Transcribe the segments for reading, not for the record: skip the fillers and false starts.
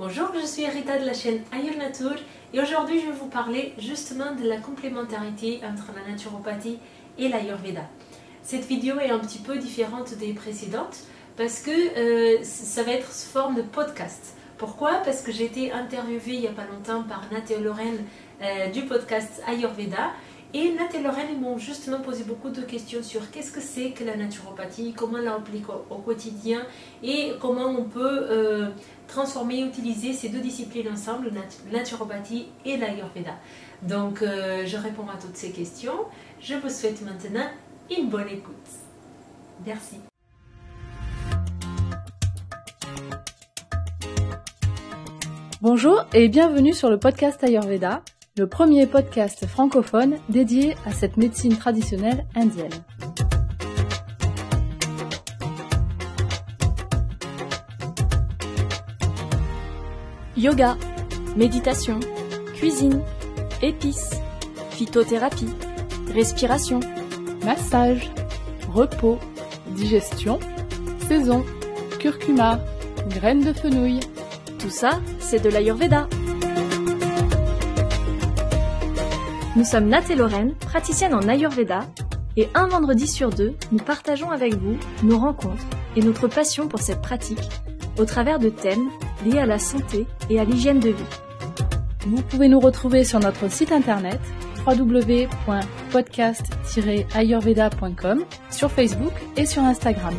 Bonjour, je suis Rita de la chaîne Ayur Nature et aujourd'hui je vais vous parler justement de la complémentarité entre la naturopathie et l'Ayurveda. Cette vidéo est un petit peu différente des précédentes parce que ça va être sous forme de podcast. Pourquoi? Parce que j'ai été interviewée il n'y a pas longtemps par Nat et Lorraine du podcast Ayurveda. Et Nat et Lorraine m'ont justement posé beaucoup de questions sur qu'est-ce que c'est que la naturopathie, comment on l'applique au quotidien et comment on peut transformer et utiliser ces deux disciplines ensemble, la naturopathie et l'Ayurveda. Donc je réponds à toutes ces questions. Je vous souhaite maintenant une bonne écoute. Merci. Bonjour et bienvenue sur le podcast Ayurveda, le premier podcast francophone dédié à cette médecine traditionnelle indienne. Yoga, méditation, cuisine, épices, phytothérapie, respiration, Massage, repos, digestion, saison, curcuma, graines de fenouil. tout ça, c'est de l'Ayurveda. Nous sommes Nat et Lorraine, praticiennes en Ayurveda, et un vendredi sur deux, nous partageons avec vous nos rencontres et notre passion pour cette pratique au travers de thèmes liés à la santé et à l'hygiène de vie. Vous pouvez nous retrouver sur notre site internet www.podcast-ayurveda.com, sur Facebook et sur Instagram.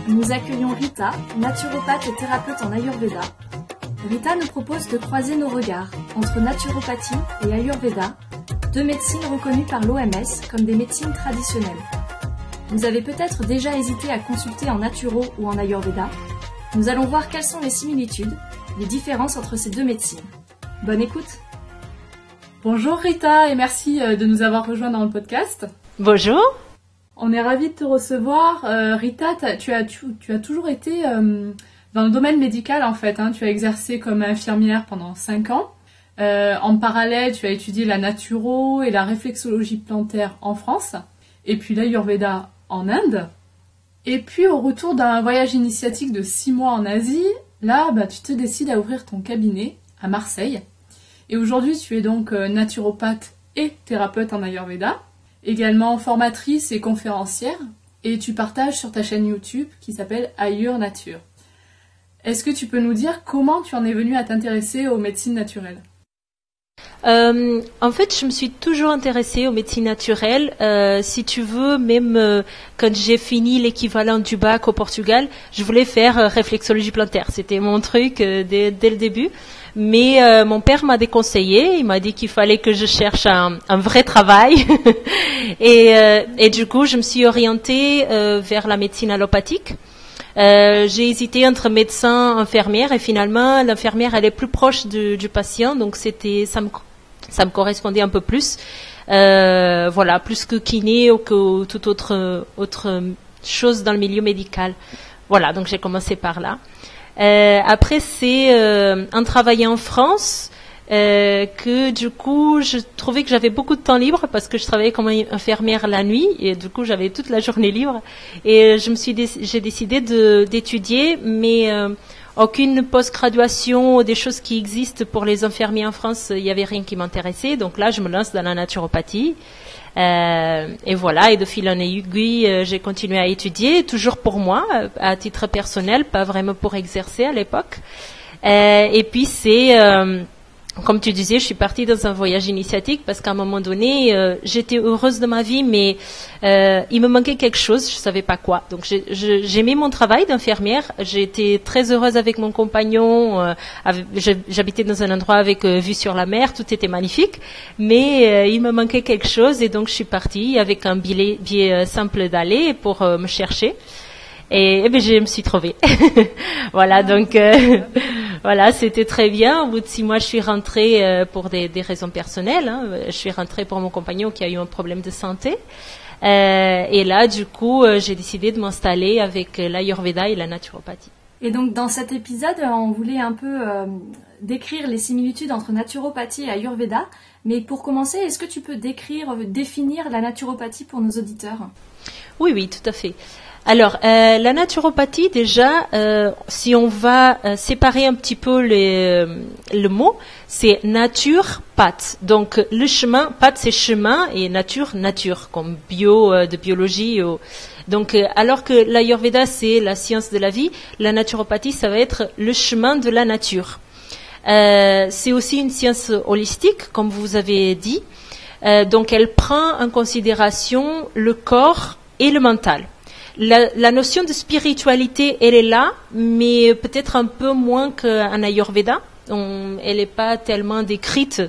Nous accueillons Rita, naturopathe et thérapeute en Ayurveda. Rita nous propose de croiser nos regards entre naturopathie et Ayurveda, deux médecines reconnues par l'OMS comme des médecines traditionnelles. Vous avez peut-être déjà hésité à consulter en naturo ou en Ayurveda. Nous allons voir quelles sont les similitudes, les différences entre ces deux médecines. Bonne écoute! Bonjour Rita et merci de nous avoir rejoints dans le podcast. Bonjour. On est ravis de te recevoir. Rita, tu as toujours été dans le domaine médical en fait. Tu as exercé comme infirmière pendant 5 ans. En parallèle, tu as étudié la naturo et la réflexologie plantaire en France. Et puis l'Ayurveda en Inde. Et puis au retour d'un voyage initiatique de 6 mois en Asie, là tu te décides à ouvrir ton cabinet à Marseille. Et aujourd'hui tu es donc naturopathe et thérapeute en Ayurveda, également formatrice et conférencière, et tu partages sur ta chaîne YouTube qui s'appelle Ayur Nature. Est-ce que tu peux nous dire comment tu en es venue à t'intéresser aux médecines naturelles ? En fait, je me suis toujours intéressée aux médecines naturelles. Si tu veux, même quand j'ai fini l'équivalent du bac au Portugal, je voulais faire réflexologie plantaire. C'était mon truc dès le début. Mais mon père m'a déconseillé. Il m'a dit qu'il fallait que je cherche un vrai travail. et du coup, je me suis orientée vers la médecine allopathique. J'ai hésité entre médecin, infirmière, et finalement l'infirmière elle est plus proche du patient, donc ça me correspondait un peu plus, voilà, plus que kiné ou que toute autre chose dans le milieu médical. Voilà, donc j'ai commencé par là. Après c'est en travaillant en France que du coup je trouvais que j'avais beaucoup de temps libre parce que je travaillais comme infirmière la nuit et du coup j'avais toute la journée libre et j'ai décidé d'étudier mais aucune post-graduation ou des choses qui existent pour les infirmiers en France, il y avait rien qui m'intéressait, donc là je me lance dans la naturopathie et voilà, et de fil en aiguille j'ai continué à étudier, toujours pour moi à titre personnel, pas vraiment pour exercer à l'époque, et puis c'est comme tu disais, je suis partie dans un voyage initiatique parce qu'à un moment donné, j'étais heureuse de ma vie, mais il me manquait quelque chose, je savais pas quoi. Donc j'aimais mon travail d'infirmière, j'étais très heureuse avec mon compagnon, j'habitais dans un endroit avec vue sur la mer, tout était magnifique, mais il me manquait quelque chose et donc je suis partie avec un billet simple d'aller pour me chercher. Et ben je me suis trouvée. Voilà, donc voilà, c'était très bien. Au bout de 6 mois, je suis rentrée pour des raisons personnelles. Je suis rentrée pour mon compagnon qui a eu un problème de santé. Et là, du coup, j'ai décidé de m'installer avec l'Ayurveda et la naturopathie. Et donc dans cet épisode, on voulait un peu décrire les similitudes entre naturopathie et Ayurveda. Mais pour commencer, est-ce que tu peux définir la naturopathie pour nos auditeurs ? Oui, oui, tout à fait. Alors, la naturopathie, déjà, si on va séparer un petit peu le mot, c'est nature-path. Donc, le chemin, path, c'est chemin, et nature, comme de biologie. Donc, alors que l'Ayurveda, c'est la science de la vie, la naturopathie, ça va être le chemin de la nature. C'est aussi une science holistique, comme vous avez dit. Donc, elle prend en considération le corps et le mental. La notion de spiritualité, elle est là, mais peut-être un peu moins qu'en Ayurveda. Elle n'est pas tellement décrite.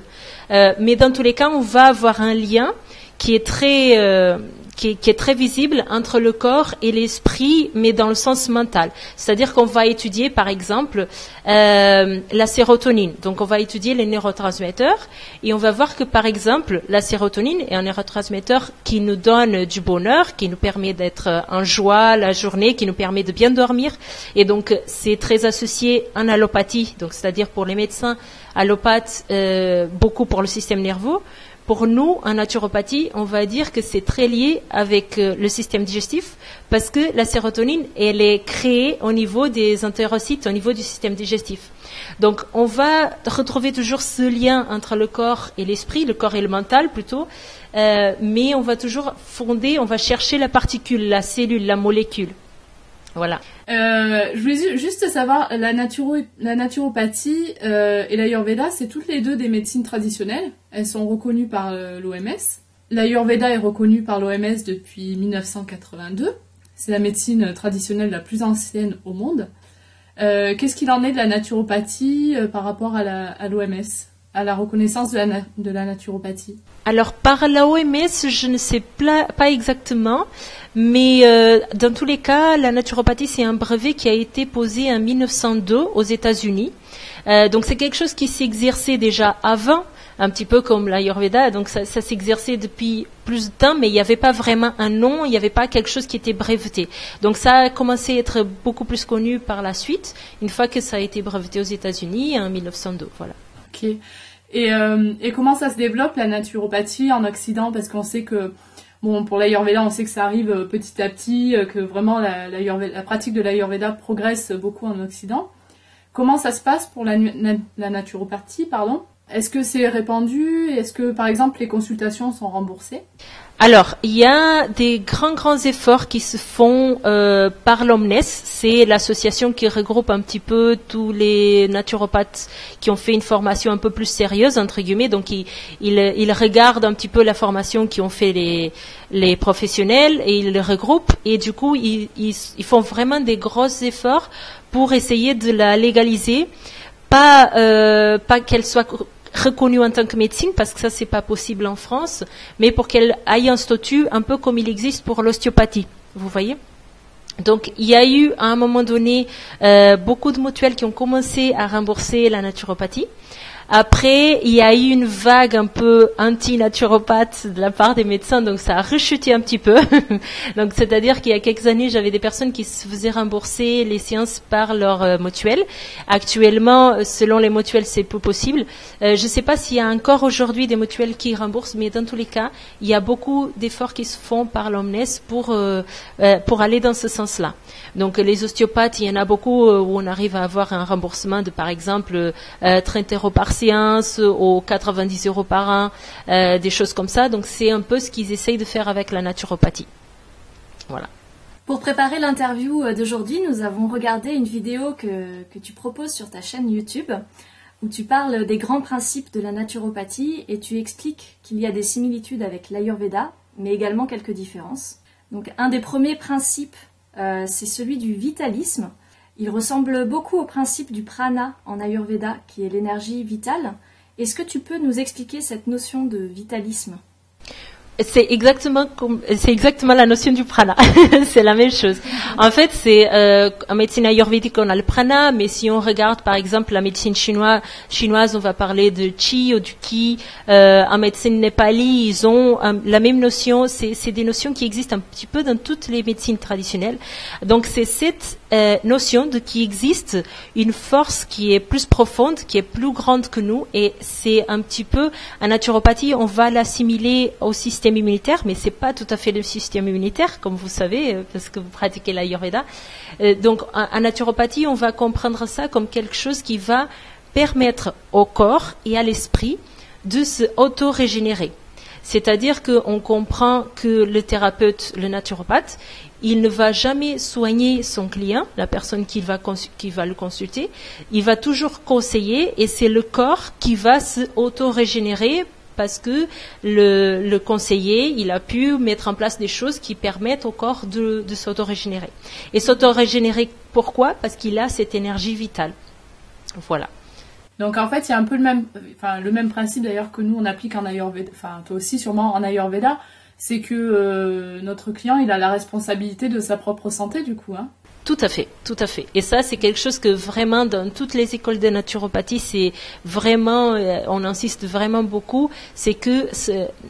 Mais dans tous les cas, on va avoir un lien qui est très visible entre le corps et l'esprit, mais dans le sens mental. C'est-à-dire qu'on va étudier, par exemple, la sérotonine. Donc, on va étudier les neurotransmetteurs et on va voir que, par exemple, la sérotonine est un neurotransmetteur qui nous donne du bonheur, qui nous permet d'être en joie la journée, qui nous permet de bien dormir. Et donc, c'est très associé en allopathie, donc c'est-à-dire pour les médecins allopathes, beaucoup pour le système nerveux. Pour nous, en naturopathie, on va dire que c'est très lié avec le système digestif parce que la sérotonine, elle est créée au niveau des entérocytes, au niveau du système digestif. Donc, on va retrouver toujours ce lien entre le corps et l'esprit, le corps et le mental plutôt, mais on va toujours on va chercher la particule, la cellule, la molécule. Voilà. Je voulais juste savoir, la naturopathie et l'Ayurveda, c'est toutes les deux des médecines traditionnelles. Elles sont reconnues par l'OMS. L'Ayurveda est reconnue par l'OMS depuis 1982. C'est la médecine traditionnelle la plus ancienne au monde. Qu'est-ce qu'il en est de la naturopathie par rapport à l'OMS, à la reconnaissance de la naturopathie? Alors, par l'OMS, je ne sais pas exactement, mais dans tous les cas, la naturopathie, c'est un brevet qui a été posé en 1902 aux États-Unis. Donc, c'est quelque chose qui s'exerçait déjà avant, un petit peu comme l'Ayurveda. Donc, ça s'exerçait depuis plus de temps, mais il n'y avait pas vraiment un nom, il n'y avait pas quelque chose qui était breveté. Donc, ça a commencé à être beaucoup plus connu par la suite, une fois que ça a été breveté aux États-Unis en 1902. Voilà. Ok. Et comment ça se développe la naturopathie en Occident? Parce qu'on sait que, bon, pour l'Ayurveda, on sait que ça arrive petit à petit, que vraiment la pratique de l'Ayurveda progresse beaucoup en Occident. Comment ça se passe pour la naturopathie, pardon? Est-ce que c'est répandu? Est-ce que, par exemple, les consultations sont remboursées? Alors, il y a des grands efforts qui se font par l'Omnes. C'est l'association qui regroupe un petit peu tous les naturopathes qui ont fait une formation un peu plus sérieuse, entre guillemets. Donc, ils regardent un petit peu la formation qui ont fait les professionnels et ils les regroupent. Et du coup, ils font vraiment des gros efforts pour essayer de la légaliser. Pas qu'elle soit reconnue en tant que médecine, parce que ça, c'est pas possible en France, mais pour qu'elle ait un statut un peu comme il existe pour l'ostéopathie. Vous voyez? Donc, il y a eu, à un moment donné, beaucoup de mutuelles qui ont commencé à rembourser la naturopathie. Après, il y a eu une vague un peu anti-naturopathe de la part des médecins, donc ça a rechuté un petit peu. Donc, c'est-à-dire qu'il y a quelques années, j'avais des personnes qui se faisaient rembourser les séances par leur mutuelle. Actuellement, selon les mutuelles, c'est peu possible. Je ne sais pas s'il y a encore aujourd'hui des mutuelles qui remboursent, mais dans tous les cas, il y a beaucoup d'efforts qui se font par l'Omnes pour aller dans ce sens-là. Donc, les ostéopathes, il y en a beaucoup où on arrive à avoir un remboursement de, par exemple, 30 € par séance ou 90 € par an, des choses comme ça. Donc, c'est un peu ce qu'ils essayent de faire avec la naturopathie. Voilà. Pour préparer l'interview d'aujourd'hui, nous avons regardé une vidéo que tu proposes sur ta chaîne YouTube où tu parles des grands principes de la naturopathie et tu expliques qu'il y a des similitudes avec l'Ayurveda, mais également quelques différences. Donc, un des premiers principes, c'est celui du vitalisme. Il ressemble beaucoup au principe du prana en Ayurveda, qui est l'énergie vitale. Est-ce que tu peux nous expliquer cette notion de vitalisme ? C'est exactement la notion du prana. C'est la même chose. En fait, c'est en médecine ayurvédique on a le prana, mais si on regarde par exemple la médecine chinoise, on va parler de chi ou du ki. En médecine népali, ils ont la même notion. C'est des notions qui existent un petit peu dans toutes les médecines traditionnelles. Donc c'est cette notion de qui existe une force qui est plus profonde, qui est plus grande que nous, et c'est un petit peu en naturopathie, on va l'assimiler au système système immunitaire, mais c'est pas tout à fait le système immunitaire, comme vous savez, parce que vous pratiquez l'Ayurveda. Donc, en naturopathie, on va comprendre ça comme quelque chose qui va permettre au corps et à l'esprit de se auto-régénérer. C'est-à-dire qu'on comprend que le thérapeute, le naturopathe, il ne va jamais soigner son client, la personne qui va le consulter. Il va toujours conseiller et c'est le corps qui va se auto-régénérer parce que le conseiller, il a pu mettre en place des choses qui permettent au corps de s'auto-régénérer. Et s'auto-régénérer, pourquoi? Parce qu'il a cette énergie vitale. Voilà. Donc en fait, il y a un peu le même principe d'ailleurs que nous on applique en Ayurveda, enfin toi aussi sûrement en Ayurveda, c'est que notre client il a la responsabilité de sa propre santé du coup. Hein. Tout à fait, tout à fait. Et ça, c'est quelque chose que vraiment dans toutes les écoles de naturopathie, c'est vraiment, on insiste vraiment beaucoup, c'est que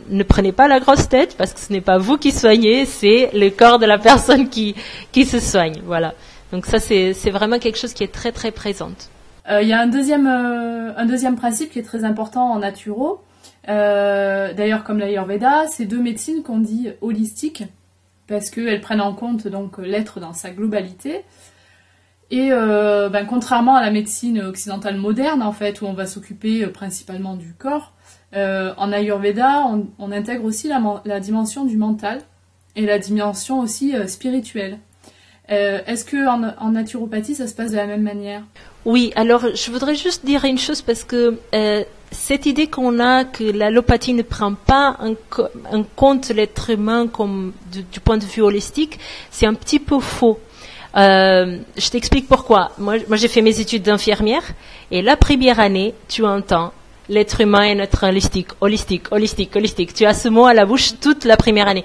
ne prenez pas la grosse tête parce que ce n'est pas vous qui soignez, c'est le corps de la personne qui se soigne. Voilà. Donc ça, c'est vraiment quelque chose qui est très très présente. Il y a un deuxième principe qui est très important en naturo. D'ailleurs, comme l'Ayurveda, c'est deux médecines qu'on dit holistiques parce qu'elles prennent en compte donc l'être dans sa globalité. Et contrairement à la médecine occidentale moderne, en fait, où on va s'occuper principalement du corps, en Ayurveda, on intègre aussi la dimension du mental et la dimension aussi spirituelle. Est-ce que en naturopathie, ça se passe de la même manière? Oui, alors je voudrais juste dire une chose parce que cette idée qu'on a que l'allopathie ne prend pas en compte l'être humain comme du point de vue holistique, c'est un petit peu faux. Je t'explique pourquoi. Moi j'ai fait mes études d'infirmière et la première année, tu entends l'être humain est notre holistique. Tu as ce mot à la bouche toute la première année.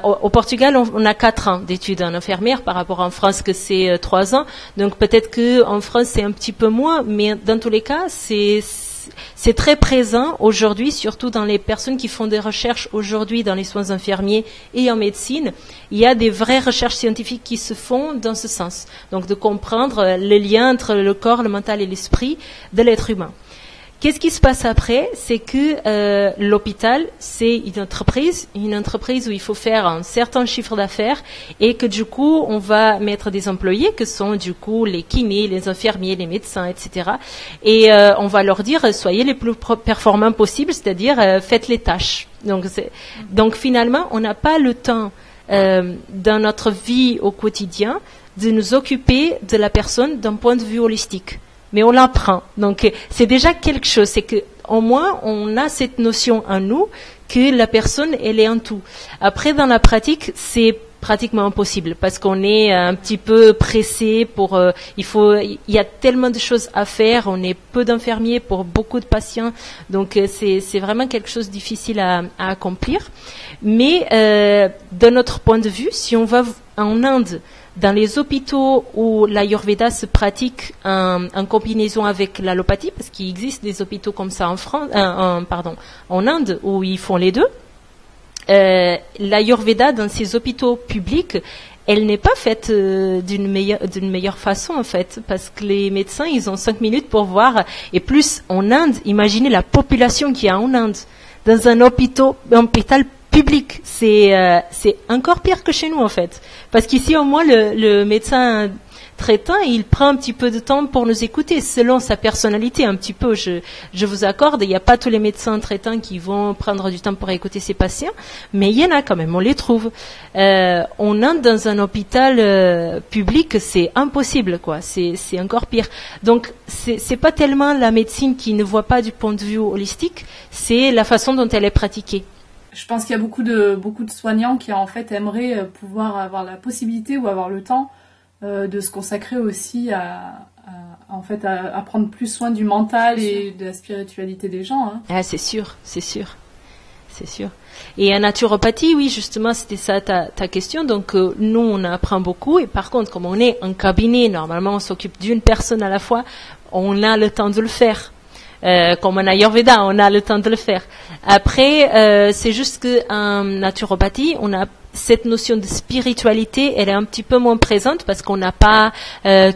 Au Portugal, on a 4 ans d'études en infirmière par rapport en France que c'est 3 ans. Donc peut-être que en France c'est un petit peu moins, mais dans tous les cas c'est très présent aujourd'hui, surtout dans les personnes qui font des recherches aujourd'hui dans les soins infirmiers et en médecine. Il y a des vraies recherches scientifiques qui se font dans ce sens. Donc de comprendre le lien entre le corps, le mental et l'esprit de l'être humain. Qu'est-ce qui se passe après? C'est que l'hôpital, c'est une entreprise où il faut faire un certain chiffre d'affaires et que du coup, on va mettre des employés que sont du coup les kinés, les infirmiers, les médecins, etc. Et on va leur dire, soyez les plus performants possibles, c'est-à-dire faites les tâches. Donc finalement, on n'a pas le temps dans notre vie au quotidien de nous occuper de la personne d'un point de vue holistique. Mais on l'apprend. Donc, c'est déjà quelque chose. C'est que, au moins, on a cette notion en nous que la personne, elle est un tout. Après, dans la pratique, c'est pratiquement impossible parce qu'on est un petit peu pressé il y a tellement de choses à faire. On est peu d'infirmiers pour beaucoup de patients. Donc, c'est vraiment quelque chose de difficile à accomplir. Mais, de notre point de vue, si on va en Inde, dans les hôpitaux où l'Ayurveda se pratique en combinaison avec l'allopathie, parce qu'il existe des hôpitaux comme ça en Inde où ils font les deux, l'Ayurveda dans ces hôpitaux publics, elle n'est pas faite d'une meilleure façon en fait, parce que les médecins ils ont 5 minutes pour voir, et plus en Inde, imaginez la population qu'il y a en Inde dans un hôpital public, c'est encore pire que chez nous en fait, parce qu'ici au moins le médecin traitant il prend un petit peu de temps pour nous écouter selon sa personnalité un petit peu, je vous accorde, il n'y a pas tous les médecins traitants qui vont prendre du temps pour écouter ses patients, mais il y en a quand même, on les trouve. On entre dans un hôpital public, c'est impossible quoi, c'est encore pire. Donc c'est pas tellement la médecine qui ne voit pas du point de vue holistique, c'est la façon dont elle est pratiquée. Je pense qu'il y a beaucoup de soignants qui en fait aimeraient pouvoir avoir la possibilité ou avoir le temps de se consacrer aussi à prendre plus soin du mental et de la spiritualité des gens. Hein. Ah, c'est sûr. Et en naturopathie, oui, justement, c'était ça ta question. Donc, nous, on apprend beaucoup. Et par contre, comme on est en cabinet, normalement, on s'occupe d'une personne à la fois, on a le temps de le faire. Comme en Ayurveda, on a le temps de le faire. Après, c'est juste que en naturopathie, cette notion de spiritualité, elle est un petit peu moins présente parce qu'on n'a pas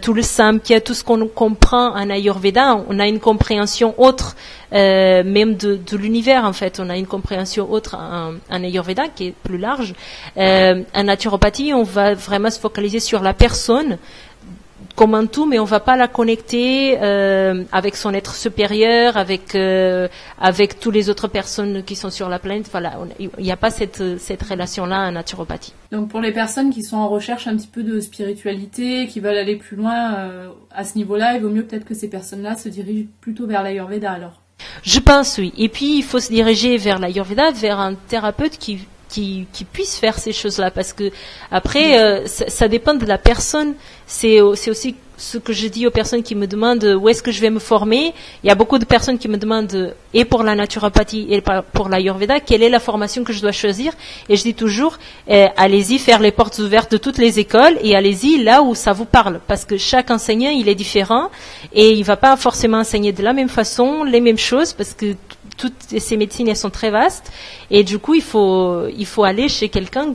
tout le samkhya, tout ce qu'on comprend en Ayurveda. On a une compréhension autre, même de l'univers en fait. On a une compréhension autre en Ayurveda qui est plus large. En naturopathie, on va vraiment se focaliser sur la personne comme un tout, mais on va pas la connecter avec son être supérieur, avec toutes les autres personnes qui sont sur la planète. Voilà, il n'y a pas cette relation-là en naturopathie. Donc pour les personnes qui sont en recherche un petit peu de spiritualité, qui veulent aller plus loin à ce niveau-là, il vaut mieux peut-être que ces personnes-là se dirigent plutôt vers l'Ayurveda alors. Je pense, oui. Et puis il faut se diriger vers l'Ayurveda, vers un thérapeute qui puisse faire ces choses-là, parce que après ça dépend de la personne. C'est aussi ce que je dis aux personnes qui me demandent où est-ce que je vais me former. Il y a beaucoup de personnes qui me demandent, et pour la naturopathie et pour l'Ayurveda, quelle est la formation que je dois choisir. Et je dis toujours, allez-y faire les portes ouvertes de toutes les écoles et allez-y là où ça vous parle, parce que chaque enseignant il est différent et il va pas forcément enseigner de la même façon les mêmes choses, parce que toutes ces médecines elles sont très vastes, et du coup il faut aller chez quelqu'un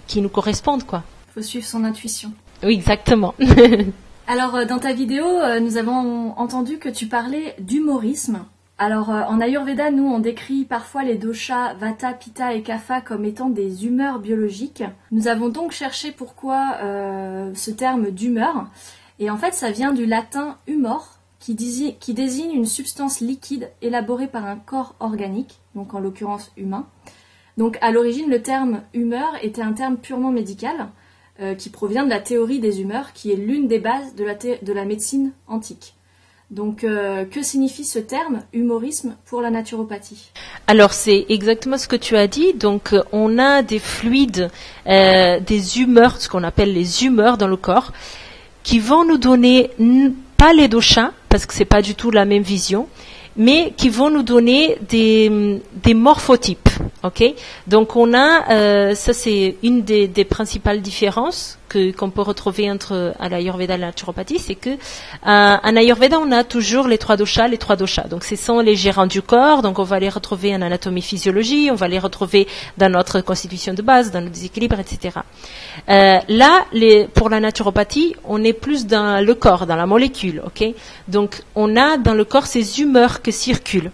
qui nous corresponde, quoi. Il faut suivre son intuition. Oui, exactement. Alors dans ta vidéo, nous avons entendu que tu parlais d'humorisme. Alors en Ayurveda, nous on décrit parfois les doshas Vata, Pitta et Kapha comme étant des humeurs biologiques. Nous avons donc cherché pourquoi ce terme d'humeur, et en fait ça vient du latin humor, qui désigne une substance liquide élaborée par un corps organique, donc en l'occurrence humain. Donc à l'origine, le terme humeur était un terme purement médical, qui provient de la théorie des humeurs, qui est l'une des bases de la médecine antique. Donc que signifie ce terme humorisme pour la naturopathie? Alors c'est exactement ce que tu as dit. Donc on a des fluides, des humeurs, ce qu'on appelle les humeurs dans le corps, qui vont nous donner pas les doshas, parce que c'est pas du tout la même vision, mais qui vont nous donner des morphotypes, ok? Donc on a, ça c'est une des principales différences qu'on peut retrouver entre l'Ayurveda et la naturopathie, c'est que en Ayurveda on a toujours les trois doshas. Donc ce sont les gérants du corps, donc on va les retrouver en anatomie physiologie, on va les retrouver dans notre constitution de base, dans le déséquilibre, etc. Là, pour la naturopathie, on est plus dans le corps, dans la molécule, ok? Donc on a dans le corps ces humeurs qui circulent.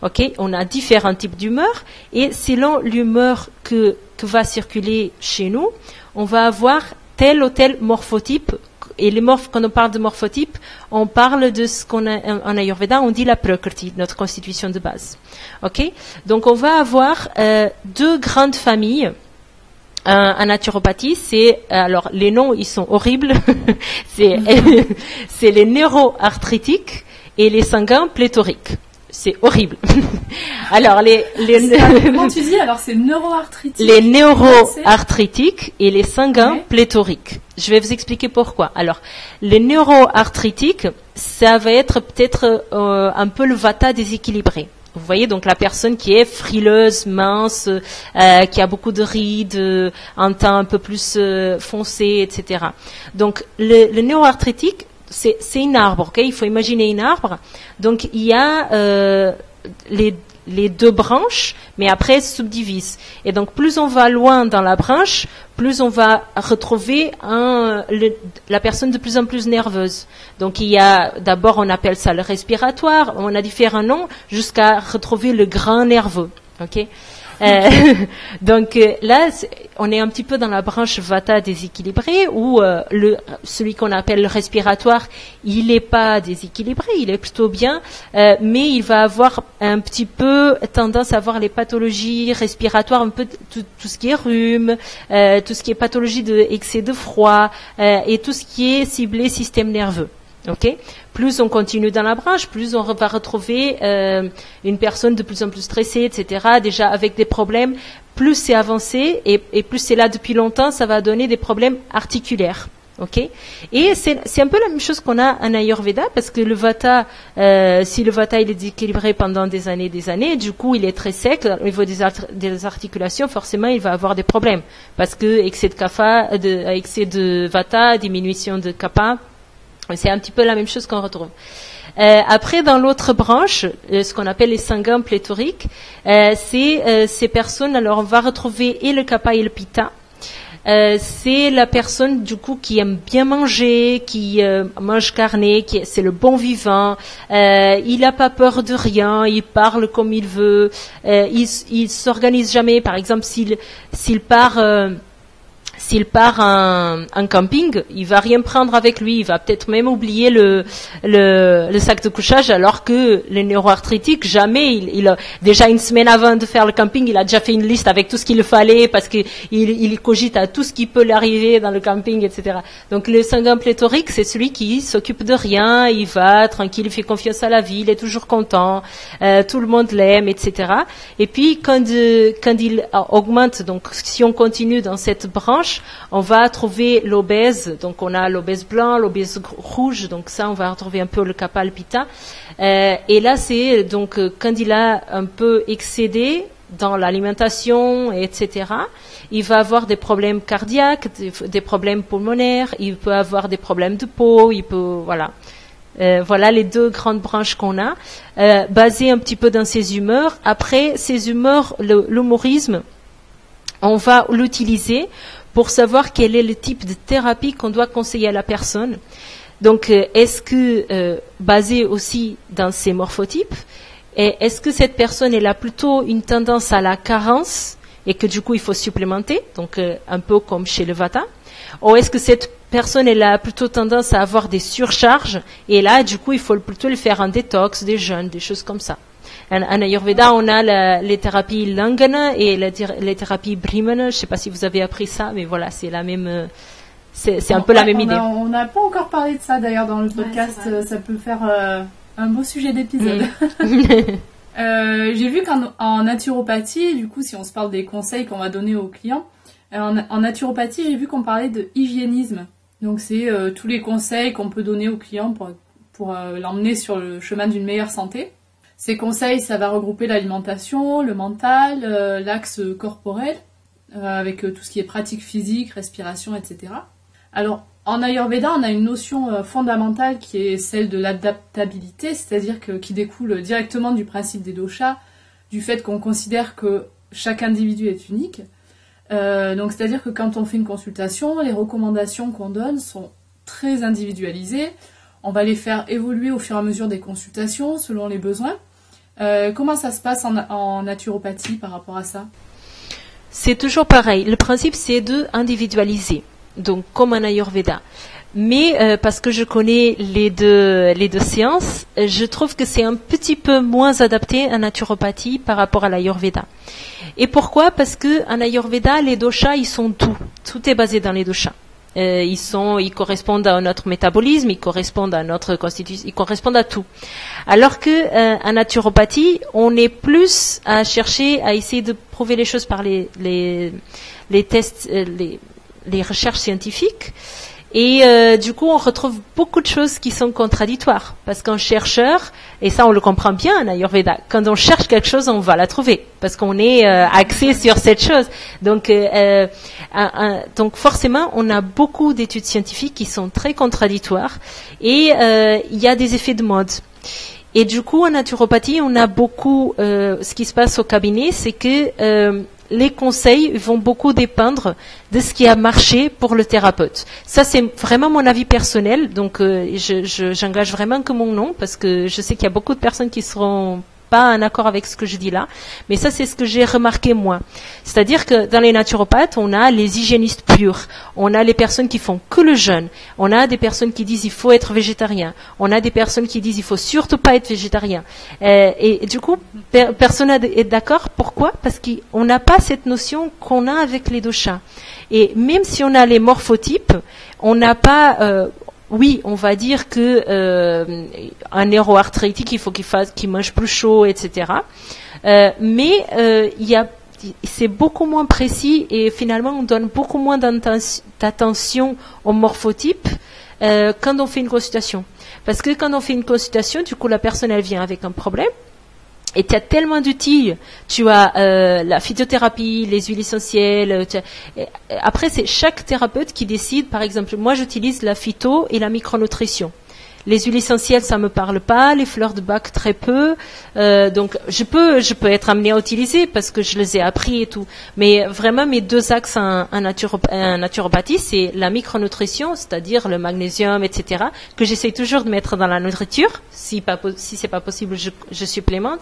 Okay, on a différents types d'humeurs, et selon l'humeur que va circuler chez nous, on va avoir tel ou tel morphotype. Et quand on parle de morphotype, on parle de ce qu'on a en Ayurveda, on dit la Prakriti, notre constitution de base. Okay? Donc on va avoir deux grandes familles. En naturopathie, alors les noms ils sont horribles, c'est les neuroarthritiques et les sanguins pléthoriques. C'est horrible. Alors comment tu dis? Alors c'est neuroarthritique. Les neuroarthritiques et les sanguins pléthoriques. Je vais vous expliquer pourquoi. Alors les neuroarthritiques, ça va être peut-être un peu le vata déséquilibré. Vous voyez, donc la personne qui est frileuse, mince, qui a beaucoup de rides, un teint un peu plus foncé, etc. Donc le neuroarthritique, c'est un arbre, ok? Il faut imaginer un arbre. Donc il y a les deux branches, mais après elles se subdivisent. Et donc plus on va loin dans la branche, plus on va retrouver la personne de plus en plus nerveuse. Donc il y a, d'abord on appelle ça le respiratoire, on a différents noms jusqu'à retrouver le grand nerveux, ok? Donc là, on est un petit peu dans la branche Vata déséquilibrée, où celui qu'on appelle le respiratoire, il n'est pas déséquilibré, il est plutôt bien, mais il va avoir un petit peu tendance à avoir les pathologies respiratoires, un peu tout ce qui est rhume, tout ce qui est pathologie d'excès de froid, et tout ce qui est ciblé système nerveux. Okay? Plus on continue dans la branche, plus on va retrouver une personne de plus en plus stressée, etc. Déjà avec des problèmes, plus c'est avancé et plus c'est là depuis longtemps, ça va donner des problèmes articulaires. Okay? Et c'est un peu la même chose qu'on a en Ayurveda, parce que le Vata, si le Vata il est déséquilibré pendant des années, du coup il est très sec au niveau des articulations, forcément il va avoir des problèmes, parce que excès de Kapha, excès de Vata, diminution de Kapha. C'est un petit peu la même chose qu'on retrouve. Après, dans l'autre branche, ce qu'on appelle les sanguins pléthoriques, c'est ces personnes. Alors, on va retrouver et le Kapha et le Pitta. c'est la personne du coup qui aime bien manger, qui mange carné, c'est le bon vivant. Il n'a pas peur de rien, il parle comme il veut. Il s'organise jamais. Par exemple, s'il part en camping, il va rien prendre avec lui, il va peut-être même oublier le sac de couchage, alors que le neuroarthritique, jamais, il a, déjà une semaine avant de faire le camping, il a déjà fait une liste avec tout ce qu'il fallait, parce que il cogite à tout ce qui peut lui arriver dans le camping, etc. Donc le sanguin pléthorique, c'est celui qui s'occupe de rien, il va tranquille, il fait confiance à la vie, il est toujours content, tout le monde l'aime, etc. Et puis quand il augmente, donc si on continue dans cette branche, on va trouver l'obèse, donc on a l'obèse blanc, l'obèse rouge, donc ça on va retrouver un peu le kapha, le pitta. Et là c'est donc quand il a un peu excédé dans l'alimentation, etc., il va avoir des problèmes cardiaques, des problèmes pulmonaires, il peut avoir des problèmes de peau, voilà. Voilà les deux grandes branches qu'on a, basées un petit peu dans ses humeurs. Après, ses humeurs, l'humorisme, on va l'utiliser pour savoir quel est le type de thérapie qu'on doit conseiller à la personne. Donc, est-ce que, basé aussi dans ses morphotypes, et est-ce que cette personne elle a plutôt une tendance à la carence et que du coup il faut supplémenter, donc un peu comme chez le Vata, ou est-ce que cette personne elle a plutôt tendance à avoir des surcharges et là du coup il faut plutôt le faire en détox, des jeûnes, des choses comme ça. En Ayurveda, on a les thérapies Lingana et les thérapies Brahmana. Je ne sais pas si vous avez appris ça, mais voilà, c'est la même, c'est un peu la même idée. On n'a pas encore parlé de ça d'ailleurs dans le podcast. Ça peut faire un beau sujet d'épisode. J'ai vu qu'en naturopathie, du coup, si on se parle des conseils qu'on va donner aux clients, en naturopathie, j'ai vu qu'on parlait de hygiénisme. Donc c'est tous les conseils qu'on peut donner aux clients pour l'emmener sur le chemin d'une meilleure santé. Ces conseils, ça va regrouper l'alimentation, le mental, l'axe corporel, avec tout ce qui est pratique physique, respiration, etc. Alors, en Ayurveda, on a une notion fondamentale qui est celle de l'adaptabilité, c'est-à-dire qui découle directement du principe des doshas, du fait qu'on considère que chaque individu est unique. Donc, c'est-à-dire que quand on fait une consultation, les recommandations qu'on donne sont très individualisées. On va les faire évoluer au fur et à mesure des consultations, selon les besoins. Comment ça se passe en naturopathie par rapport à ça? C'est toujours pareil. Le principe, c'est de individualiser. Donc, comme en Ayurveda. Mais parce que je connais les deux séances, je trouve que c'est un petit peu moins adapté en naturopathie par rapport à l'Ayurveda. Et pourquoi? Parce que en Ayurveda, les doshas, ils sont tout. Tout est basé dans les doshas. Ils correspondent à notre métabolisme, ils correspondent à notre constitution, ils correspondent à tout. Alors que en naturopathie, on est plus à chercher à essayer de prouver les choses par les tests, les recherches scientifiques. Et du coup, on retrouve beaucoup de choses qui sont contradictoires. Parce qu'un chercheur, et ça on le comprend bien en Ayurveda, quand on cherche quelque chose, on va la trouver. Parce qu'on est axé sur cette chose. Donc forcément, on a beaucoup d'études scientifiques qui sont très contradictoires. Et il y a des effets de mode. Et du coup, en naturopathie, on a beaucoup... ce qui se passe au cabinet, c'est que... les conseils vont beaucoup dépendre de ce qui a marché pour le thérapeute. Ça, c'est vraiment mon avis personnel. Donc, j'engage vraiment que mon nom parce que je sais qu'il y a beaucoup de personnes qui seront pas en accord avec ce que je dis là. Mais ça, c'est ce que j'ai remarqué moi. C'est-à-dire que dans les naturopathes, on a les hygiénistes purs. On a les personnes qui font que le jeûne. On a des personnes qui disent il faut être végétarien. On a des personnes qui disent il faut surtout pas être végétarien. Et du coup, personne n'est d'accord. Pourquoi? Parce qu'on n'a pas cette notion qu'on a avec les doshas. Et même si on a les morphotypes, on n'a pas... oui, on va dire que un neuroarthritique, il faut qu'il mange plus chaud, etc. Mais c'est beaucoup moins précis et finalement on donne beaucoup moins d'attention aux morphotypes quand on fait une consultation. Parce que quand on fait une consultation, du coup la personne elle vient avec un problème. Et tu as tellement d'outils, tu as la phytothérapie, les huiles essentielles. Après, c'est chaque thérapeute qui décide. Par exemple, moi, j'utilise la phyto et la micronutrition. Les huiles essentielles, ça me parle pas. Les fleurs de bac, très peu. Donc, je peux être amenée à utiliser parce que je les ai appris et tout. Mais vraiment, mes deux axes en naturopathie, c'est la micronutrition, c'est-à-dire le magnésium, etc., que j'essaie toujours de mettre dans la nourriture. Si c'est pas possible, je supplémente.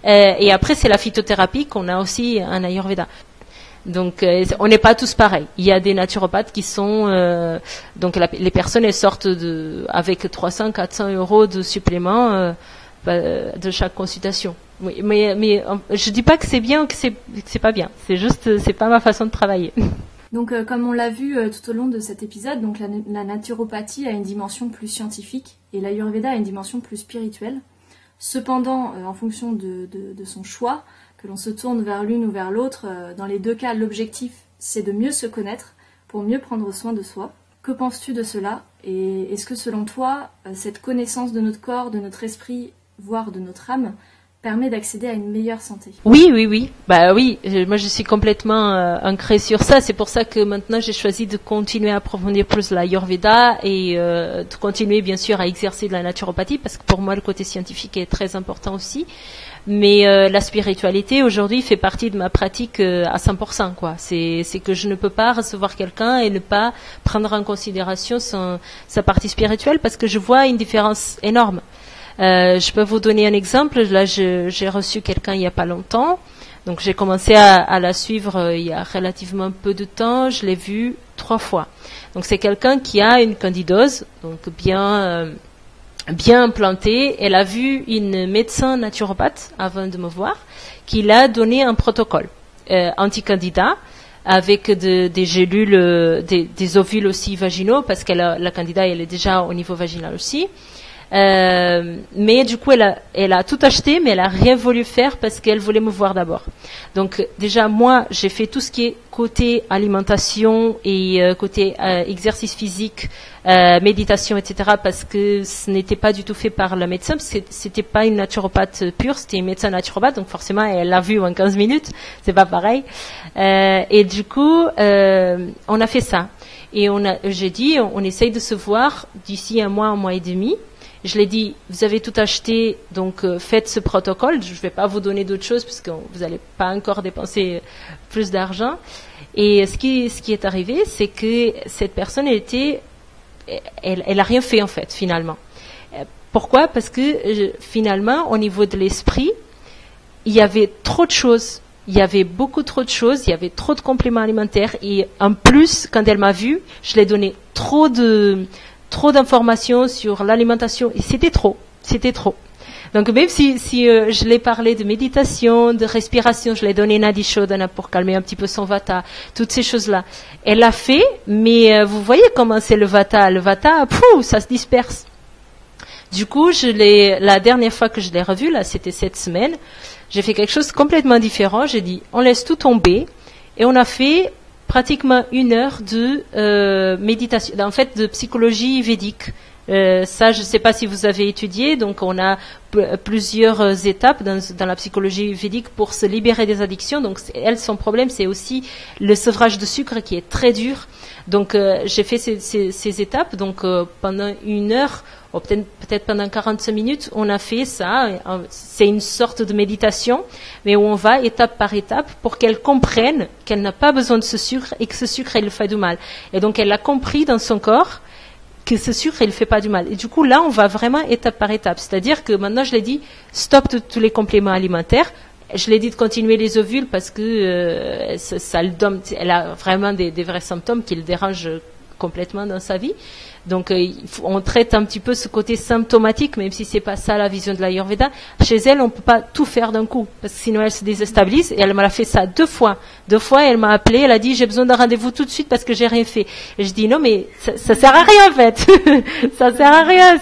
Et après, c'est la phytothérapie qu'on a aussi en Ayurveda. Donc, on n'est pas tous pareils. Il y a des naturopathes qui sont... donc, les personnes, elles sortent avec 300, 400 euros de supplément de chaque consultation. Oui, mais je dis pas que c'est bien ou que c'est pas bien. C'est juste, c'est pas ma façon de travailler. Donc, comme on l'a vu tout au long de cet épisode, donc la naturopathie a une dimension plus scientifique et l'Ayurveda a une dimension plus spirituelle. Cependant, en fonction de son choix, que l'on se tourne vers l'une ou vers l'autre, dans les deux cas, l'objectif, c'est de mieux se connaître pour mieux prendre soin de soi. Que penses-tu de cela? Et est-ce que selon toi, cette connaissance de notre corps, de notre esprit, voire de notre âme, permet d'accéder à une meilleure santé? Oui. Bah oui, moi je suis complètement ancrée sur ça. C'est pour ça que maintenant j'ai choisi de continuer à approfondir plus l'Ayurveda et de continuer bien sûr à exercer de la naturopathie parce que pour moi le côté scientifique est très important aussi. Mais la spiritualité aujourd'hui fait partie de ma pratique à 100%, quoi. C'est que je ne peux pas recevoir quelqu'un et ne pas prendre en considération sa partie spirituelle parce que je vois une différence énorme. Je peux vous donner un exemple. Là, j'ai reçu quelqu'un il y a pas longtemps. Donc, j'ai commencé à la suivre il y a relativement peu de temps. Je l'ai vue 3 fois. Donc, c'est quelqu'un qui a une candidose, donc bien implantée. Elle a vu une médecin naturopathe avant de me voir, qui l'a donné un protocole anti-candida avec des gélules, des ovules aussi vaginaux, parce que la candida, elle est déjà au niveau vaginal aussi. Mais du coup, elle a tout acheté, mais elle a rien voulu faire parce qu'elle voulait me voir d'abord. Donc déjà, moi, j'ai fait tout ce qui est côté alimentation et côté exercice physique, méditation, etc. parce que ce n'était pas du tout fait par la médecin. C'était pas une naturopathe pure, c'était une médecin naturopathe, donc forcément, elle l'a vu en 15 minutes. C'est pas pareil. Et du coup, on a fait ça. Et j'ai dit, on essaye de se voir d'ici un mois et demi. Je l'ai dit, vous avez tout acheté, donc faites ce protocole. Je ne vais pas vous donner d'autres choses parce que vous n'allez pas encore dépenser plus d'argent. Et ce qui est arrivé, c'est que cette personne, elle a rien fait en fait, finalement. Pourquoi? Parce que finalement, au niveau de l'esprit, il y avait trop de choses. Il y avait beaucoup trop de choses, il y avait trop de compléments alimentaires. Et en plus, quand elle m'a vue, je lui ai donné trop d'informations sur l'alimentation et c'était trop. Donc même si je l'ai parlé de méditation, de respiration, je l'ai donné Nadi Shodhana pour calmer un petit peu son vata, toutes ces choses-là. Elle l'a fait, mais vous voyez comment c'est le vata. Le vata, ça se disperse. Du coup, la dernière fois que je l'ai revue, là, c'était cette semaine, j'ai fait quelque chose de complètement différent. J'ai dit, on laisse tout tomber et on a fait pratiquement 1 heure de méditation, en fait, de psychologie védique. Ça, je ne sais pas si vous avez étudié. Donc, on a plusieurs étapes dans la psychologie védique pour se libérer des addictions. Donc, son problème, c'est aussi le sevrage de sucre qui est très dur. Donc, j'ai fait ces étapes. Donc, pendant 1 heure, ou peut-être pendant 45 minutes, on a fait ça. C'est une sorte de méditation, mais où on va étape par étape pour qu'elle comprenne qu'elle n'a pas besoin de ce sucre et que ce sucre, il fait du mal. Et donc, elle a compris dans son corps que ce sucre, il ne fait pas du mal. Et du coup, là, on va vraiment étape par étape. C'est-à-dire que maintenant, je l'ai dit, stop tous les compléments alimentaires. Je l'ai dit de continuer les ovules parce que elle a vraiment des vrais symptômes qui le dérangent complètement dans sa vie. Donc, on traite un petit peu ce côté symptomatique, même si c'est pas ça la vision de l'Ayurveda. Chez elle, on peut pas tout faire d'un coup, parce que sinon elle se déstabilise. Et elle m'a fait ça 2 fois. 2 fois, elle m'a appelé, elle a dit, j'ai besoin d'un rendez-vous tout de suite parce que j'ai rien fait. Et je dis, non, mais ça sert à rien, en fait. Ça sert à rien.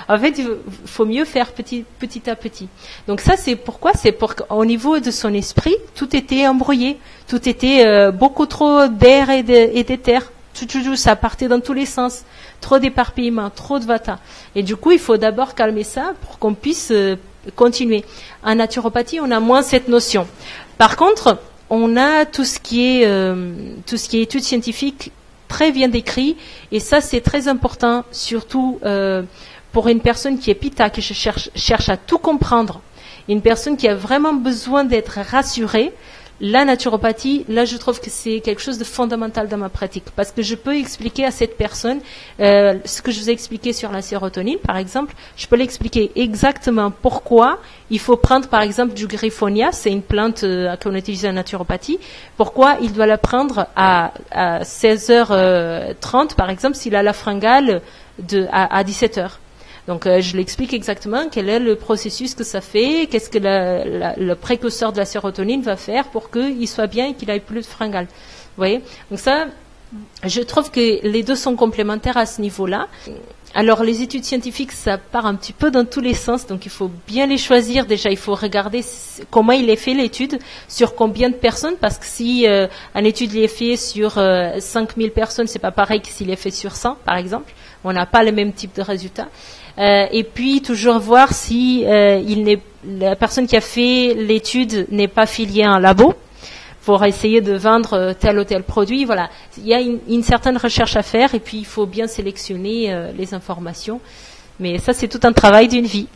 En fait, il faut mieux faire petit à petit. Donc ça, c'est pourquoi? C'est pour qu'au niveau de son esprit, tout était embrouillé. Tout était beaucoup trop d'air et d'éther. Tout, ça partait dans tous les sens. Trop d'éparpillement, trop de vata. Et du coup, il faut d'abord calmer ça pour qu'on puisse continuer. En naturopathie, on a moins cette notion. Par contre, on a tout ce qui est études scientifiques très bien décrit. Et ça, c'est très important, surtout pour une personne qui est Pitta, qui cherche à tout comprendre, une personne qui a vraiment besoin d'être rassurée, la naturopathie, là je trouve que c'est quelque chose de fondamental dans ma pratique, parce que je peux expliquer à cette personne ce que je vous ai expliqué sur la sérotonine, par exemple, je peux l'expliquer exactement pourquoi il faut prendre par exemple du griffonia, c'est une plante qu'on utilise en naturopathie, pourquoi il doit la prendre à 16h30 par exemple s'il a la fringale à 17h. Donc je l'explique exactement quel est le processus que ça fait, qu'est-ce que le précurseur de la sérotonine va faire pour qu'il soit bien et qu'il ait plus de fringales. Vous voyez? Donc ça, je trouve que les deux sont complémentaires à ce niveau-là. Alors les études scientifiques, ça part un petit peu dans tous les sens, donc il faut bien les choisir. Déjà, il faut regarder comment il est fait l'étude, sur combien de personnes, parce que si une étude est faite sur 5000 personnes, c'est pas pareil que s'il est fait sur 100, par exemple. On n'a pas le même type de résultats. Et puis toujours voir si la personne qui a fait l'étude n'est pas affiliée à un labo pour essayer de vendre tel ou tel produit. Voilà, il y a une certaine recherche à faire et puis il faut bien sélectionner les informations. Mais ça, c'est tout un travail d'une vie.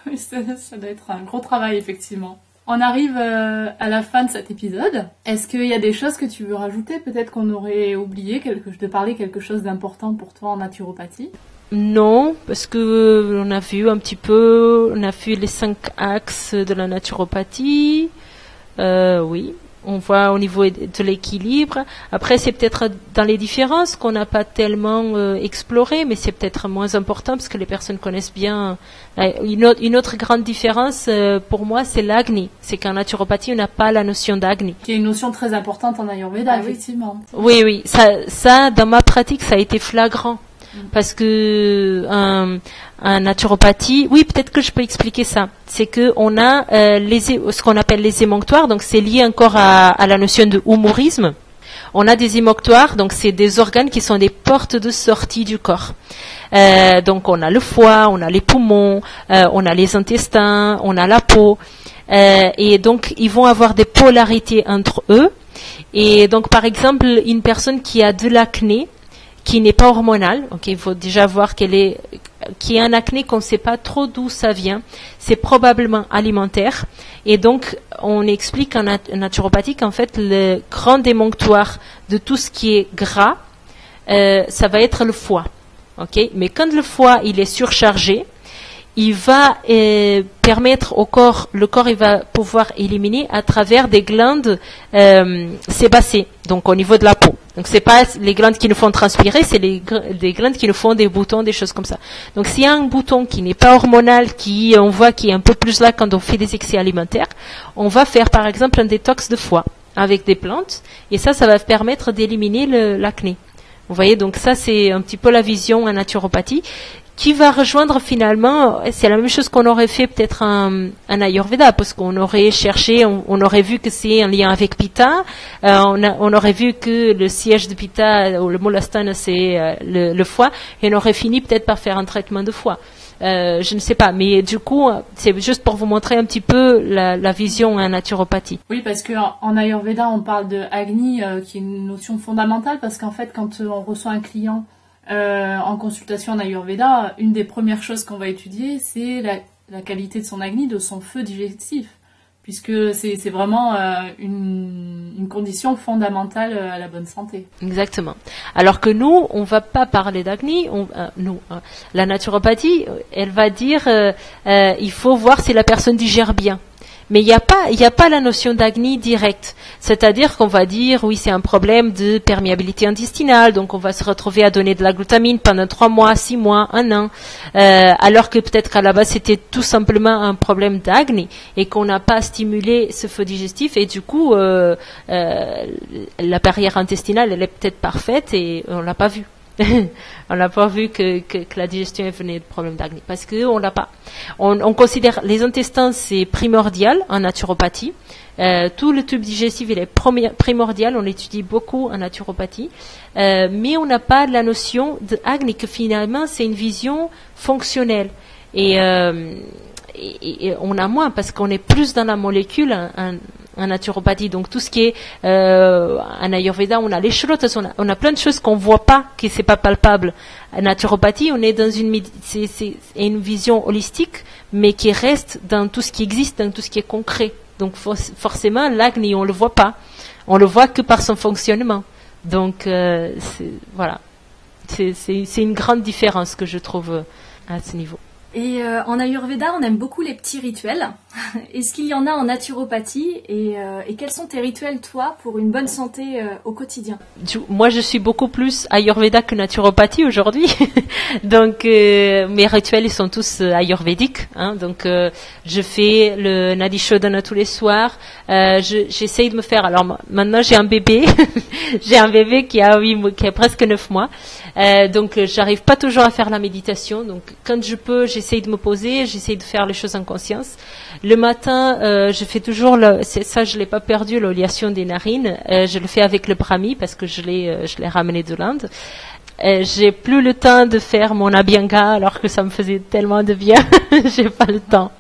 Oui, ça doit être un gros travail, effectivement. On arrive à la fin de cet épisode. Est-ce qu'il y a des choses que tu veux rajouter? Peut-être qu'on aurait oublié de parler quelque chose d'important pour toi en naturopathie? Non, parce que on a vu un petit peu, on a vu les 5 axes de la naturopathie. Oui, on voit au niveau de l'équilibre. Après, c'est peut-être dans les différences qu'on n'a pas tellement exploré, mais c'est peut-être moins important parce que les personnes connaissent bien. Une autre grande différence pour moi, c'est l'agni. C'est qu'en naturopathie, on n'a pas la notion d'agni. Qui est une notion très importante en Ayurveda, effectivement. Oui, ça, dans ma pratique, ça a été flagrant. Parce que en naturopathie, oui, peut-être que je peux expliquer ça. C'est que on a ce qu'on appelle les émonctoires, donc c'est lié encore à la notion de humorisme. On a des émonctoires, donc c'est des organes qui sont des portes de sortie du corps. Donc on a le foie, on a les poumons, on a les intestins, on a la peau, et donc ils vont avoir des polarités entre eux. Et donc par exemple, une personne qui a de l'acné, qui n'est pas hormonal, ok, il faut déjà voir qui est un acné qu'on ne sait pas trop d'où ça vient, c'est probablement alimentaire, et donc on explique en naturopathie qu'en fait le grand émonctoire de tout ce qui est gras, ça va être le foie, ok, mais quand le foie il est surchargé, il va permettre au corps, le corps il va pouvoir éliminer à travers des glandes sébacées, donc au niveau de la peau. Donc c'est pas les glandes qui nous font transpirer, c'est des glandes qui nous font des boutons, des choses comme ça. Donc s'il y a un bouton qui n'est pas hormonal, on voit qui est un peu plus là quand on fait des excès alimentaires, on va faire par exemple un détox de foie avec des plantes, et ça va permettre d'éliminer l'acné. Vous voyez, donc ça c'est un petit peu la vision en naturopathie, qui va rejoindre finalement, c'est la même chose qu'on aurait fait peut-être en Ayurveda, parce qu'on aurait cherché, on aurait vu que c'est un lien avec Pitta, on aurait vu que le siège de Pitta, ou le Molastana, c'est le foie, et on aurait fini peut-être par faire un traitement de foie. Je ne sais pas, mais du coup, c'est juste pour vous montrer un petit peu la vision en naturopathie. Oui, parce que en Ayurveda, on parle de Agni, qui est une notion fondamentale, parce qu'en fait, quand on reçoit un client en consultation en Ayurveda, une des premières choses qu'on va étudier, c'est la qualité de son Agni, de son feu digestif, puisque c'est vraiment une condition fondamentale à la bonne santé. Exactement. Alors que nous, on va pas parler d'Agni, la naturopathie, elle va dire il faut voir si la personne digère bien. Mais il n'y a pas la notion d'Agni directe. C'est-à-dire qu'on va dire, oui, c'est un problème de perméabilité intestinale, donc on va se retrouver à donner de la glutamine pendant 3 mois, 6 mois, 1 an, alors que peut-être qu'à la base c'était tout simplement un problème d'Agni et qu'on n'a pas stimulé ce feu digestif, et du coup la barrière intestinale elle est peut-être parfaite et on l'a pas vu. On n'a pas vu que la digestion venait de problème d'acné, parce que on l'a pas. On considère les intestins, c'est primordial en naturopathie. Tout le tube digestif il est primordial, on l'étudie beaucoup en naturopathie, mais on n'a pas la notion d'acné, que finalement c'est une vision fonctionnelle. Et on a moins, parce qu'on est plus dans la molécule en en naturopathie. Donc tout ce qui est en Ayurveda, on a les shlokas, on a plein de choses qu'on voit pas, qui c'est pas palpable. En naturopathie, on est dans c'est une vision holistique, mais qui reste dans tout ce qui existe, dans tout ce qui est concret. Donc forcément, l'Agni, on le voit pas. On le voit que par son fonctionnement. Donc voilà, c'est une grande différence que je trouve à ce niveau. Et en Ayurveda, on aime beaucoup les petits rituels. Est-ce qu'il y en a en naturopathie et quels sont tes rituels, toi, pour une bonne santé au quotidien? Moi, je suis beaucoup plus Ayurveda que naturopathie aujourd'hui. Donc, mes rituels, ils sont tous ayurvédiques. Hein. Donc, je fais le Nadi Shodhana tous les soirs. J'essaye de me faire... Alors, maintenant, j'ai un bébé. J'ai un bébé qui a presque 9 mois. Donc, j'arrive pas toujours à faire la méditation. Donc, quand je peux, j'essaye de me poser, j'essaye de faire les choses en conscience. Le matin, je fais toujours, ça je l'ai pas perdu, l'oliation des narines. Je le fais avec le brahmi parce que je l'ai ramené de l'Inde. J'ai plus le temps de faire mon abhyanga alors que ça me faisait tellement de bien. J'ai pas le temps.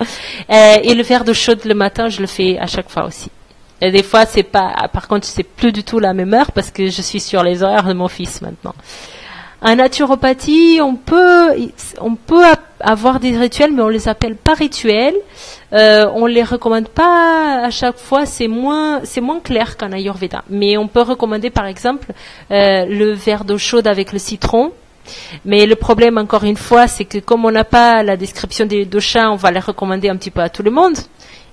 Et le verre d'eau chaude le matin, je le fais à chaque fois aussi. Et des fois, par contre, c'est plus du tout la même heure parce que je suis sur les horaires de mon fils maintenant. En naturopathie, on peut avoir des rituels, mais on les appelle pas rituels. On les recommande pas à chaque fois. C'est moins clair qu'en Ayurveda. Mais on peut recommander, par exemple, le verre d'eau chaude avec le citron. Mais le problème, encore une fois, c'est que comme on n'a pas la description des doshas, on va les recommander un petit peu à tout le monde.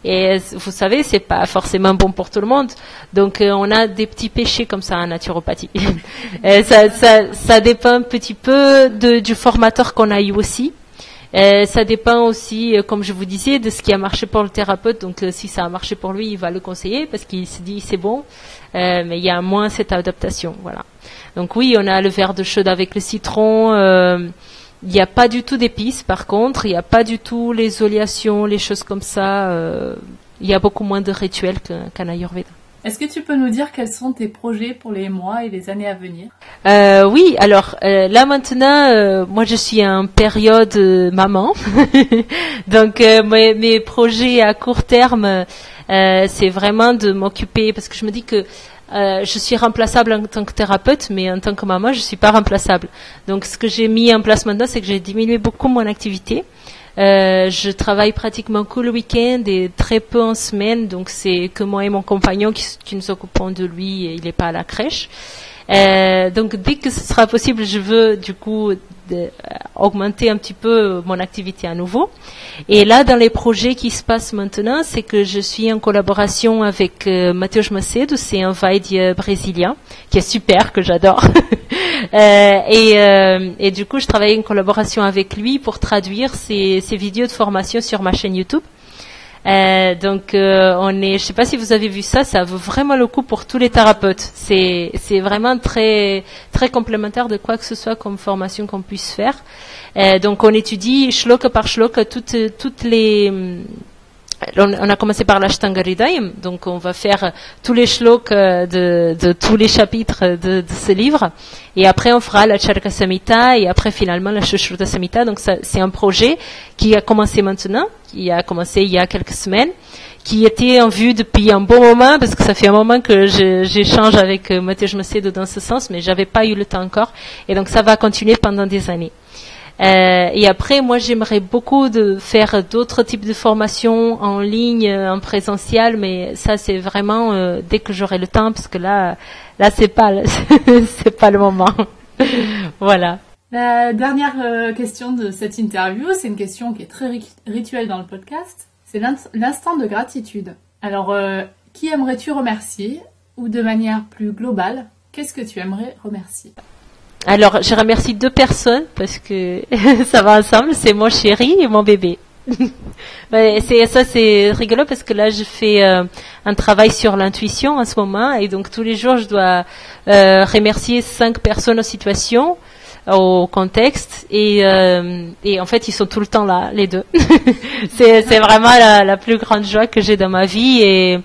Et vous savez, c'est pas forcément bon pour tout le monde. Donc, on a des petits péchés comme ça en naturopathie. Ça dépend un petit peu du formateur qu'on a eu aussi. Ça dépend aussi, comme je vous disais, de ce qui a marché pour le thérapeute. Donc, si ça a marché pour lui, il va le conseiller parce qu'il se dit c'est bon. Mais il y a moins cette adaptation, voilà. Donc oui, on a le verre de chaude avec le citron. Il n'y a pas du tout d'épices, par contre. Il n'y a pas du tout les olations, les choses comme ça. Il y a beaucoup moins de rituels qu'en Ayurveda. Est-ce que tu peux nous dire quels sont tes projets pour les mois et les années à venir? Oui, alors là maintenant, moi je suis en période maman. Donc mes projets à court terme, c'est vraiment de m'occuper, parce que je me dis que je suis remplaçable en tant que thérapeute, mais en tant que maman, je suis pas remplaçable. Donc, ce que j'ai mis en place maintenant, c'est que j'ai diminué beaucoup mon activité. Je travaille pratiquement que le week-end et très peu en semaine. Donc, c'est que moi et mon compagnon qui nous occupons de lui et il n'est pas à la crèche. Donc, dès que ce sera possible, je veux du coup augmenter un petit peu mon activité à nouveau. Et là, dans les projets qui se passent maintenant, c'est que je suis en collaboration avec Matheus Macedo, c'est un Vaidya brésilien qui est super, que j'adore. Et du coup, je travaille en collaboration avec lui pour traduire ses vidéos de formation sur ma chaîne YouTube. Donc je sais pas si vous avez vu ça vaut vraiment le coup pour tous les thérapeutes. C'est vraiment très très complémentaire de quoi que ce soit comme formation qu'on puisse faire. Donc on étudie shloka par shloka toutes les on a commencé par l'Ashtanga Hridayam, donc on va faire tous les shloks de tous les chapitres de ce livre, et après on fera la Charaka Samhita et après finalement la Sushruta Samhita. Donc ça, c'est un projet qui a commencé maintenant, qui a commencé il y a quelques semaines, qui était en vue depuis un bon moment, parce que ça fait un moment que j'échange avec Matheus Macedo dans ce sens, mais j'avais pas eu le temps encore, et donc ça va continuer pendant des années. Et après, moi, j'aimerais beaucoup de faire d'autres types de formations en ligne, en présentiel, mais ça, c'est vraiment dès que j'aurai le temps, parce que là, c'est pas le moment. Voilà. La dernière question de cette interview, c'est une question qui est très rituelle dans le podcast. C'est l'instant de gratitude. Alors, qui aimerais-tu remercier, ou de manière plus globale, qu'est-ce que tu aimerais remercier? Alors, je remercie 2 personnes parce que ça va ensemble, c'est mon chéri et mon bébé. C'est rigolo parce que là, je fais un travail sur l'intuition en ce moment, et donc tous les jours, je dois remercier 5 personnes aux situations, au contexte, et en fait, ils sont tout le temps là, les 2. C'est vraiment la plus grande joie que j'ai dans ma vie, et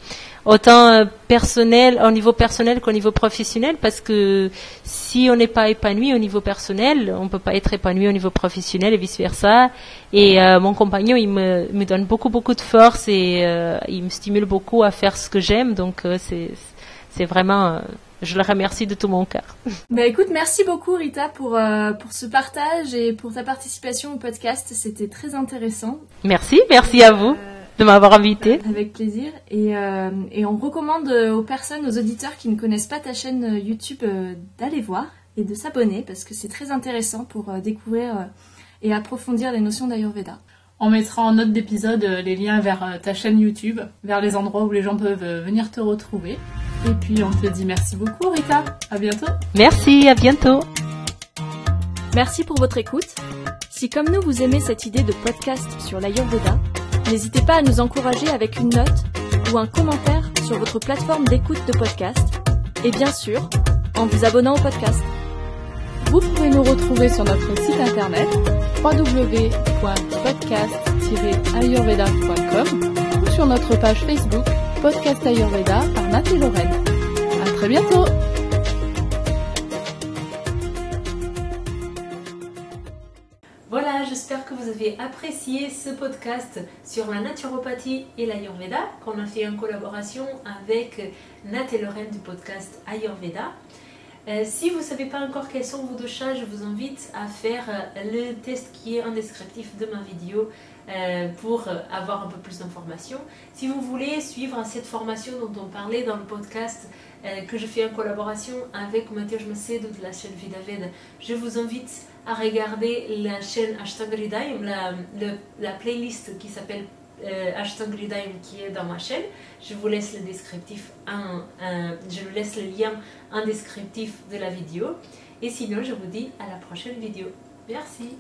autant personnel, au niveau personnel qu'au niveau professionnel, parce que si on n'est pas épanoui au niveau personnel, on peut pas être épanoui au niveau professionnel et vice versa. Et mon compagnon, il me donne beaucoup de force et il me stimule beaucoup à faire ce que j'aime. Donc c'est vraiment, je le remercie de tout mon cœur. Bah écoute, merci beaucoup Rita pour ce partage et pour ta participation au podcast. C'était très intéressant. Merci à vous de m'avoir invité. Avec plaisir. Et on recommande aux personnes, aux auditeurs qui ne connaissent pas ta chaîne YouTube d'aller voir et de s'abonner parce que c'est très intéressant pour découvrir et approfondir les notions d'Ayurveda. On mettra en note d'épisode les liens vers ta chaîne YouTube, vers les endroits où les gens peuvent venir te retrouver. Et puis on te dit merci beaucoup Rita, à bientôt. Merci, à bientôt. Merci pour votre écoute. Si comme nous vous aimez cette idée de podcast sur l'Ayurveda, n'hésitez pas à nous encourager avec une note ou un commentaire sur votre plateforme d'écoute de podcast et bien sûr en vous abonnant au podcast. Vous pouvez nous retrouver sur notre site internet www.podcast-ayurveda.com ou sur notre page Facebook Podcast Ayurveda par Nat et Lorraine. À très bientôt. Voilà, j'espère que vous avez apprécié ce podcast sur la naturopathie et l'Ayurveda qu'on a fait en collaboration avec Nat et Lorraine du podcast Ayurveda. Si vous ne savez pas encore quels sont vos doshas, je vous invite à faire le test qui est en descriptif de ma vidéo pour avoir un peu plus d'informations. Si vous voulez suivre cette formation dont on parlait dans le podcast que je fais en collaboration avec Mateusz Macedo de la chaîne Vidaveda, je vous invite à regarder la chaîne Ashtanga-Hridayam, la playlist qui s'appelle Ashtanga-Hridayam qui est dans ma chaîne. Je vous laisse le descriptif, je vous laisse le lien en descriptif de la vidéo. Et sinon, je vous dis à la prochaine vidéo. Merci.